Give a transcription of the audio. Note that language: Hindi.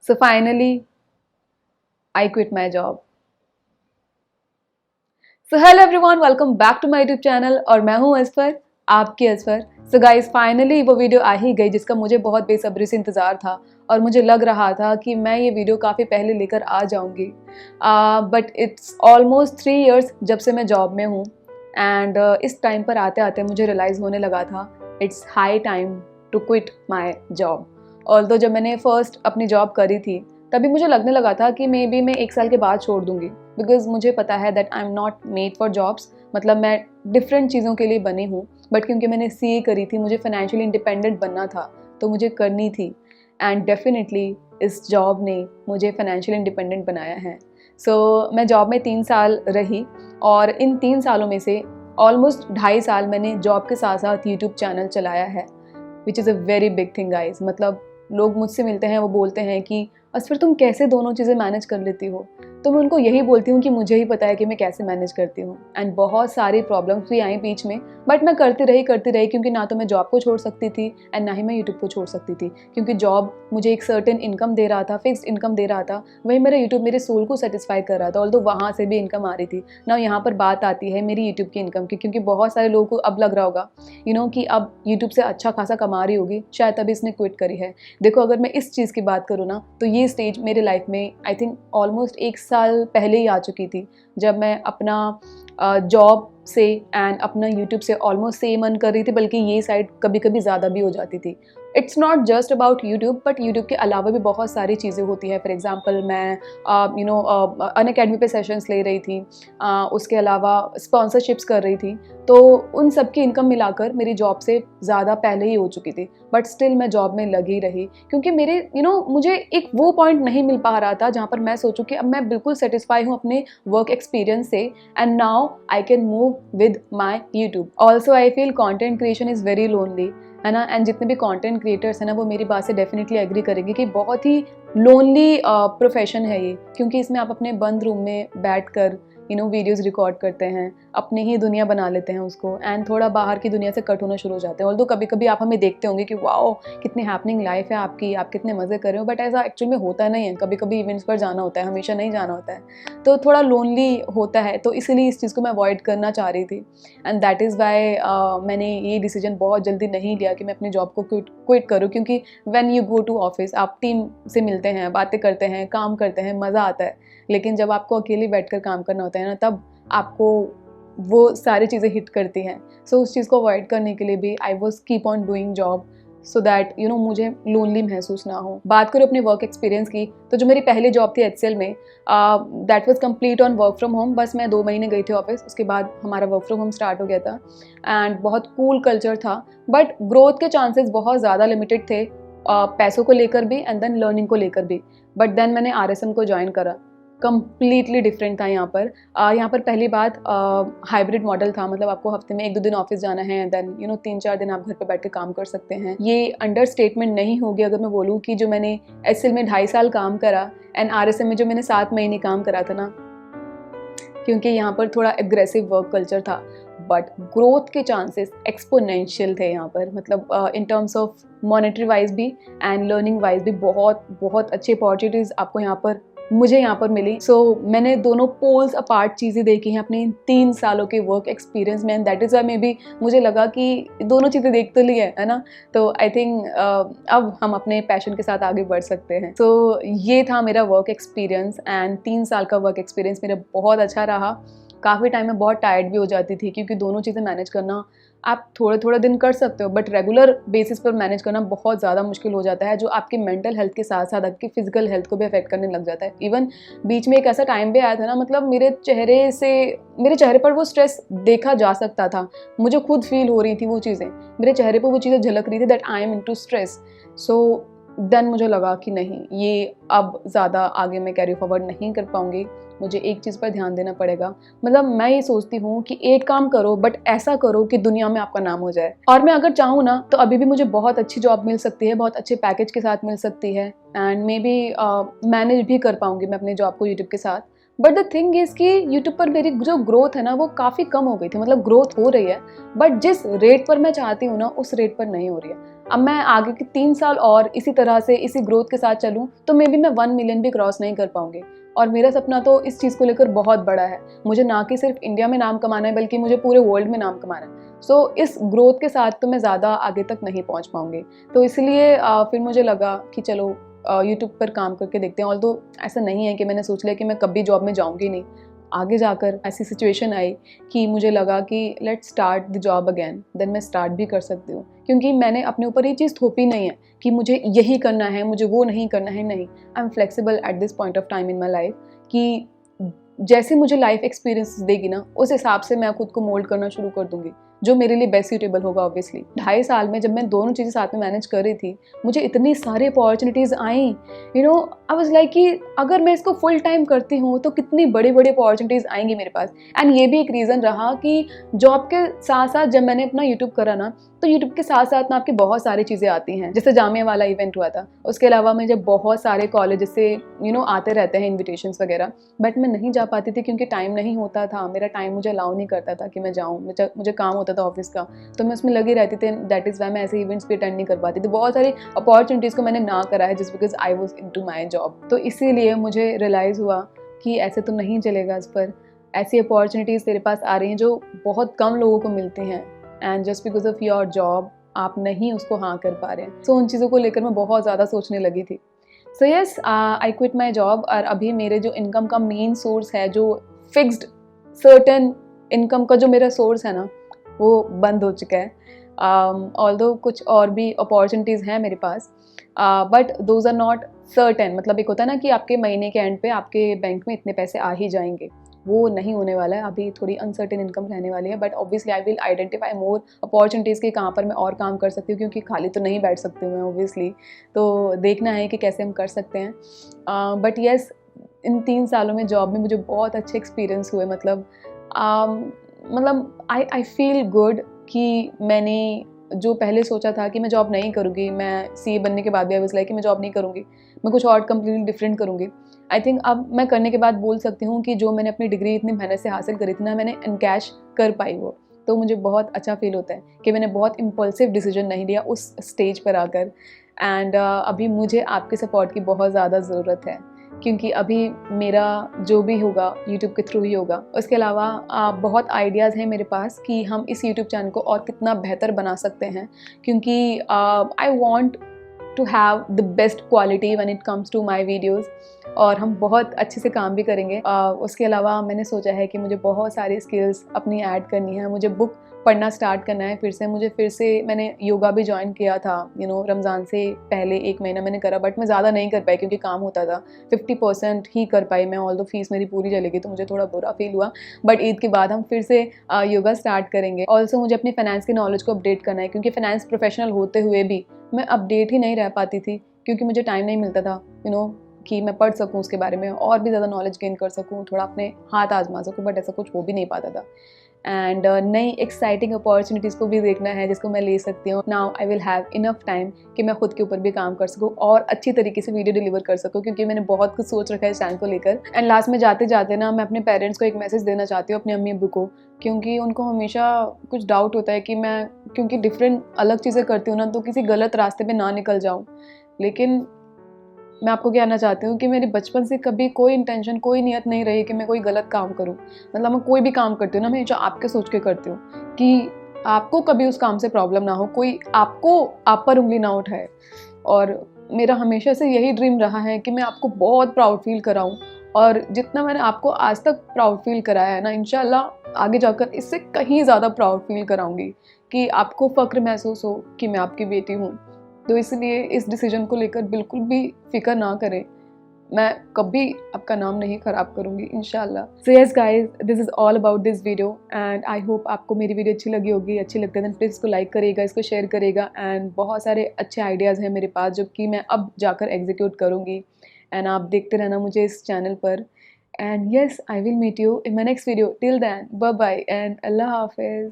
So finally, I quit my job. So hello everyone, welcome back to my YouTube channel और मैं हूँ असफर, आपकी असफर। So guys, finally वो वीडियो आ ही गई जिसका मुझे बहुत बेसब्री से इंतज़ार था और मुझे लग रहा था कि मैं ये वीडियो काफ़ी पहले लेकर आ जाऊँगी। बट इट्स ऑलमोस्ट 3 years जब से मैं जॉब में हूँ एंड इस टाइम पर आते आते मुझे रियलाइज़ होने लगा था it's high time to quit my job. Although जब मैंने फर्स्ट अपनी जॉब करी थी तभी मुझे लगने लगा था कि मे बी मैं 1 साल के बाद छोड़ दूँगी, बिकॉज मुझे पता है that I am not made for jobs. मतलब मैं डिफरेंट चीज़ों के लिए बनी हूँ, बट क्योंकि मैंने सीए करी थी, मुझे फाइनेंशियली इंडिपेंडेंट बनना था तो मुझे करनी थी। एंड डेफिनेटली इस जॉब ने मुझे फाइनेंशियली इंडिपेंडेंट बनाया है। सो मैं जॉब में 3 साल रही और इन 3 सालों में से ऑलमोस्ट 2.5 साल मैंने जॉब के साथ साथ यूट्यूब चैनल चलाया है, which is a very big thing guys. मतलब लोग मुझसे मिलते हैं, वो बोलते हैं कि फिर तुम कैसे दोनों चीज़ें मैनेज कर लेती हो। तो मैं उनको यही बोलती हूँ कि मुझे ही पता है कि मैं कैसे मैनेज करती हूँ। एंड बहुत सारी प्रॉब्लम्स भी आई बीच में, बट मैं करती रही क्योंकि ना तो मैं जॉब को छोड़ सकती थी एंड ना ही मैं यूट्यूब को छोड़ सकती थी। क्योंकि जॉब मुझे एक सर्टेन इनकम दे रहा था, फिक्स्ड इनकम दे रहा था, वही मेरा यूट्यूब मेरे सोल को सेटिस्फाई कर रहा था। ऑल्दो वहाँ से भी इनकम आ रही थी ना। यहाँ पर बात आती है मेरी यूट्यूब की इनकम की, क्योंकि बहुत सारे लोगों को अब लग रहा होगा कि अब यूट्यूब से अच्छा खासा कमा रही होगी, शायद तभी इसने क्विट करी है। देखो, अगर मैं इस चीज़ की बात करूँ ना, तो ये स्टेज मेरे लाइफ में आई थिंक ऑलमोस्ट 1 साल पहले ही आ चुकी थी, जब मैं अपना जॉब से एंड अपना यूट्यूब से ऑलमोस्ट सेम अर्न कर रही थी, बल्कि ये साइड कभी कभी ज़्यादा भी हो जाती थी। It's not just about YouTube, but YouTube के अलावा भी बहुत सारी चीज़ें होती है। फॉर एग्जांपल मैं अनअकैडमी पे सेशंस ले रही थी, उसके अलावा स्पॉन्सरशिप्स कर रही थी। तो उन सब की इनकम मिलाकर मेरी जॉब से ज़्यादा पहले ही हो चुकी थी, बट स्टिल मैं जॉब में लगी रही क्योंकि मेरे मुझे एक वो पॉइंट नहीं मिल पा रहा था जहाँ पर मैं सोचूं कि अब मैं बिल्कुल सेटिस्फाई हूँ अपने वर्क एक्सपीरियंस से and now I can move with my YouTube. Also I feel content creation is very lonely, है ना। एंड जितने भी कंटेंट क्रिएटर्स हैं ना, वो मेरी बात से डेफिनेटली एग्री करेंगे कि बहुत ही लोनली प्रोफेशन है ये, क्योंकि इसमें आप अपने बंद रूम में बैठकर वीडियोस रिकॉर्ड करते हैं, अपनी ही दुनिया बना लेते हैं उसको, एंड थोड़ा बाहर की दुनिया से कट होना शुरू हो जाते हैं। ऑल्दो कभी कभी आप हमें देखते होंगे कि वाओ कितनी हैपनिंग लाइफ है आपकी, आप कितने मज़े कर रहे हो, बट ऐसा एक्चुअल में होता नहीं है। कभी कभी इवेंट्स पर जाना होता है, हमेशा नहीं जाना होता है, तो थोड़ा लोनली होता है। तो इसीलिए इस चीज़ को मैं अवॉइड करना चाह रही थी एंड दैट इज़ वाई मैंने ये डिसीजन बहुत जल्दी नहीं लिया कि मैं अपनी जॉब को क्विट करूँ। क्योंकि when you go to office, आप टीम से मिलते हैं, बातें करते हैं, काम करते हैं, मज़ा आता है, लेकिन जब आपको अकेले बैठकर काम करना होता है ना, तब आपको वो सारी चीज़ें हिट करती हैं। सो उस चीज़ को अवॉइड करने के लिए भी I was keep on doing job so that मुझे लोनली महसूस ना हो। बात करूँ अपने वर्क एक्सपीरियंस की, तो जो मेरी पहली जॉब थी एचसीएल में, that was complete on work from home. बस मैं 2 महीने गई थी ऑफिस, उसके बाद हमारा वर्क फ्रॉम होम स्टार्ट हो गया था एंड बहुत कूल कल्चर था, बट ग्रोथ के चांसेस बहुत ज़्यादा लिमिटेड थे, पैसों को लेकर भी एंड देन लर्निंग को लेकर भी। बट देन मैंने आरएसएम को ज्वाइन करा, कम्प्लीटली डिफरेंट था। यहाँ पर पहली बात हाइब्रिड मॉडल था। मतलब आपको हफ्ते में 1-2 दिन ऑफिस जाना है, देन 3-4 दिन आप घर पे बैठ के काम कर सकते हैं। ये अंडर स्टेटमेंट नहीं होगी अगर मैं बोलूँ कि जो मैंने एचसीएल में 2.5 साल काम करा एंड आरएसएम में जो मैंने 7 महीने काम करा था ना, क्योंकि यहाँ पर थोड़ा एग्रेसिव वर्क कल्चर था, बट ग्रोथ के चांसेस एक्सपोनेंशियल थे यहाँ पर। मतलब in terms of monetary wise भी एंड लर्निंग वाइज भी बहुत बहुत अच्छी अपॉर्चुनिटीज़ आपको मुझे यहाँ पर मिली। सो मैंने दोनों पोल्स अपार्ट चीज़ें देखी हैं अपने 3 सालों के वर्क एक्सपीरियंस में, and that is why may be मुझे लगा कि दोनों चीज़ें देख तो ली है ना, तो आई थिंक अब हम अपने पैशन के साथ आगे बढ़ सकते हैं। सो ये था मेरा वर्क एक्सपीरियंस एंड 3 साल का वर्क एक्सपीरियंस मेरा बहुत अच्छा रहा। काफ़ी टाइम में बहुत टायर्ड भी हो जाती थी, क्योंकि दोनों चीज़ें मैनेज करना आप थोड़े दिन कर सकते हो, बट रेगुलर बेसिस पर मैनेज करना बहुत ज़्यादा मुश्किल हो जाता है, जो आपकी मेंटल हेल्थ के साथ साथ आपकी फिजिकल हेल्थ को भी अफेक्ट करने लग जाता है। इवन बीच में एक ऐसा टाइम भी आया था ना, मतलब मेरे चेहरे पर वो स्ट्रेस देखा जा सकता था, मुझे खुद फील हो रही थी वो चीज़ें, मेरे चेहरे पर वो चीज़ें झलक रही थी that I am into stress. So then मुझे लगा कि नहीं, ये अब ज़्यादा आगे मैं कैरी फॉरवर्ड नहीं कर पाऊँगी, मुझे एक चीज़ पर ध्यान देना पड़ेगा। मतलब मैं ये सोचती हूँ कि एक काम करो, बट ऐसा करो कि दुनिया में आपका नाम हो जाए। और मैं अगर चाहूँ ना, तो अभी भी मुझे बहुत अच्छी जॉब मिल सकती है, बहुत अच्छे पैकेज के साथ मिल सकती है, एंड मे बी मैनेज भी कर पाऊँगी मैं अपने जॉब को यूट्यूब के साथ। बट द थिंग इज़ कि यूट्यूब पर मेरी जो ग्रोथ है ना, वो काफ़ी कम हो गई थी। मतलब ग्रोथ हो रही है, बट जिस रेट पर मैं चाहती हूँ ना, उस रेट पर नहीं हो रही है। अब मैं आगे के 3 साल और इसी तरह से इसी ग्रोथ के साथ चलूँ तो मे बी मैं 1 मिलियन भी क्रॉस नहीं कर पाऊँगी। और मेरा सपना तो इस चीज़ को लेकर बहुत बड़ा है। मुझे ना कि सिर्फ इंडिया में नाम कमाना है, बल्कि मुझे पूरे वर्ल्ड में नाम कमाना है। सो इस ग्रोथ के साथ तो मैं ज़्यादा आगे तक नहीं पहुँच पाऊँगी। तो इसलिए फिर मुझे लगा कि चलो यूट्यूब पर काम करके देखते हैं। ऑल्दो ऐसा नहीं है कि मैंने सोच लिया कि मैं कभी जॉब में जाऊँगी नहीं। आगे जाकर ऐसी सिचुएशन आई कि मुझे लगा कि let's start the job again, then मैं स्टार्ट भी कर सकती हूँ। क्योंकि मैंने अपने ऊपर ये चीज़ थोपी नहीं है कि मुझे यही करना है, मुझे वो नहीं करना है। नहीं, I am flexible at this point of time in my life कि जैसे मुझे लाइफ एक्सपीरियंस देगी ना, उस हिसाब से मैं खुद को मोल्ड करना शुरू कर दूंगी, जो मेरे लिए बेस्ट सूटेबल होगा। ऑब्वियसली 2.5 साल में जब मैं दोनों चीज़ें साथ में मैनेज कर रही थी, मुझे इतनी सारी opportunities I. I was like कि अगर मैं इसको फुल टाइम करती हूँ तो कितनी बड़ी बड़ी अपॉर्चुनिटीज़ आएंगी मेरे पास। एंड ये भी एक रीज़न रहा कि जॉब के साथ साथ जब मैंने अपना यूट्यूब करा ना, तो यूट्यूब के साथ साथ ना आपकी बहुत सारी चीज़ें आती हैं। जैसे जामिया वाला इवेंट हुआ था, उसके अलावा मुझे बहुत सारे कॉलेज से आते रहते हैं इन्विटेशंस वगैरह, बट मैं नहीं जा पाती थी क्योंकि टाइम नहीं होता था। मेरा टाइम मुझे अलाउ नहीं करता था कि मैं जाऊँ। मुझे काम होता था ऑफिस का, तो मैं उसमें लगी रहती थी। दैट इज़ वाई मैं ऐसे इवेंट्स भी अटेंड नहीं कर पाती थी। बहुत सारी अपॉर्चुनिटीज़ को मैंने ना करा है just because I was into my job. तो इसीलिए मुझे रियलाइज़ हुआ कि ऐसे तो नहीं चलेगा। इस पर ऐसी अपॉर्चुनिटीज़ तेरे पास आ रही हैं जो बहुत कम लोगों को मिलती हैं, and just because of your job आप नहीं उसको हाँ कर पा रहे हैं। सो उन चीज़ों को लेकर मैं बहुत ज़्यादा सोचने लगी थी। So yes, I quit my job. और अभी मेरे जो इनकम का मेन सोर्स है, जो फिक्स्ड सर्टेन इनकम का जो मेरा सोर्स है ना, वो बंद हो चुका है। ऑल्दो कुछ और भी अपॉर्चुनिटीज़ हैं मेरे पास, but those are not certain. मतलब एक होता है ना कि आपके महीने के एंड पे आपके बैंक में इतने पैसे आ ही जाएंगे, वो नहीं होने वाला है। अभी थोड़ी अनसर्टेन इनकम रहने वाली है, but obviously I will identify more opportunities की कहाँ पर मैं और काम कर सकती हूँ, क्योंकि खाली तो नहीं बैठ सकती हूँ मैं ऑब्वियसली। तो देखना है कि कैसे हम कर सकते हैं। बट येस, इन 3 सालों में जॉब में मुझे बहुत अच्छे एक्सपीरियंस हुए। मतलब आई फील गुड कि मैंने जो पहले सोचा था कि मैं जॉब नहीं करूँगी, मैं सीए बनने के बाद भी आई वाज लाइक कि मैं जॉब नहीं करूँगी, मैं कुछ और कंप्लीटली डिफरेंट करूँगी। आई थिंक अब मैं करने के बाद बोल सकती हूँ कि जो मैंने अपनी डिग्री इतनी मेहनत से हासिल करी थी ना, मैंने इनकैश कर पाई वो। तो मुझे बहुत अच्छा फील होता है कि मैंने बहुत इम्पल्सिव डिसीजन नहीं लिया उस स्टेज पर आकर। एंड अभी मुझे आपके सपोर्ट की बहुत ज़्यादा ज़रूरत है, क्योंकि अभी मेरा जो भी होगा यूट्यूब के थ्रू ही होगा। उसके अलावा बहुत आइडियाज़ हैं मेरे पास कि हम इस यूट्यूब चैनल को और कितना बेहतर बना सकते हैं, क्योंकि I want to have the best quality when it comes to my videos, और हम बहुत अच्छे से काम भी करेंगे। उसके अलावा मैंने सोचा है कि मुझे बहुत सारी स्किल्स अपनी ऐड करनी है। मुझे बुक पढ़ना स्टार्ट करना है फिर से मैंने योगा भी ज्वाइन किया था। रमज़ान से पहले 1 महीना मैंने करा, बट मैं ज़्यादा नहीं कर पाई क्योंकि काम होता था। 50% ही कर पाई मैं, ऑल्दो फीस मेरी पूरी चली गई, तो मुझे थोड़ा बुरा फील हुआ। बट ईद के बाद हम फिर से योगा स्टार्ट करेंगे। ऑल्सो मुझे अपनी फाइनेंस की नॉलेज को अपडेट करना है, क्योंकि फाइनेंस प्रोफेशनल होते हुए भी मैं अपडेट ही नहीं रह पाती थी, क्योंकि मुझे टाइम नहीं मिलता था कि मैं पढ़ सकूँ उसके बारे में और भी ज़्यादा नॉलेज गेन कर सकूँ, थोड़ा अपने हाथ आजमा सकूँ, बट ऐसा कुछ हो भी नहीं पाता था। एंड नई एक्साइटिंग अपॉर्चुनिटीज़ को भी देखना है जिसको मैं ले सकती हूँ। Now I will have enough time कि मैं खुद के ऊपर भी काम कर सकूँ और अच्छी तरीके से वीडियो डिलीवर कर सकूँ, क्योंकि मैंने बहुत कुछ सोच रखा है इस चैनल को लेकर। एंड लास्ट में जाते जाते ना, मैं अपने पेरेंट्स को एक मैसेज देना चाहती हूँ, अपने अम्मी अब्बू को, क्योंकि उनको हमेशा कुछ डाउट होता है कि मैं क्योंकि डिफरेंट अलग चीज़ें करती हूँ ना, तो किसी गलत रास्ते पे ना निकल जाऊँ। लेकिन मैं आपको कहना चाहती हूँ कि मेरी बचपन से कभी कोई इंटेंशन, कोई नियत नहीं रही कि मैं कोई गलत काम करूँ। मतलब मैं कोई भी काम करती हूँ ना, मैं हमेशा आपके सोच के करती हूँ कि आपको कभी उस काम से प्रॉब्लम ना हो, कोई आपको आप पर उंगली ना उठाए। और मेरा हमेशा से यही ड्रीम रहा है कि मैं आपको बहुत प्राउड फील कराऊँ, और जितना मैंने आपको आज तक प्राउड फील कराया है ना, इंशाल्लाह आगे जाकर इससे कहीं ज़्यादा प्राउड फील कराऊँगी, कि आपको फ़ख्र महसूस हो कि मैं आपकी बेटी हूँ। तो इसलिए इस डिसीजन को लेकर बिल्कुल भी फिक्र ना करें, मैं कभी आपका नाम नहीं ख़राब करूँगी इंशाल्लाह। So yes guys, this is all about this video, and I hope आपको मेरी वीडियो अच्छी लगी होगी। अच्छी लगती है तो प्लीज़ इसको लाइक करिएगा, इसको शेयर करिएगा। एंड बहुत सारे अच्छे आइडियाज़ हैं मेरे पास जो कि मैं अब जाकर एग्जीक्यूट करूँगी, एंड आप देखते रहना मुझे इस चैनल पर। And yes, I will meet you in my next video. Till then, bye bye and अल्लाह हाफिज़।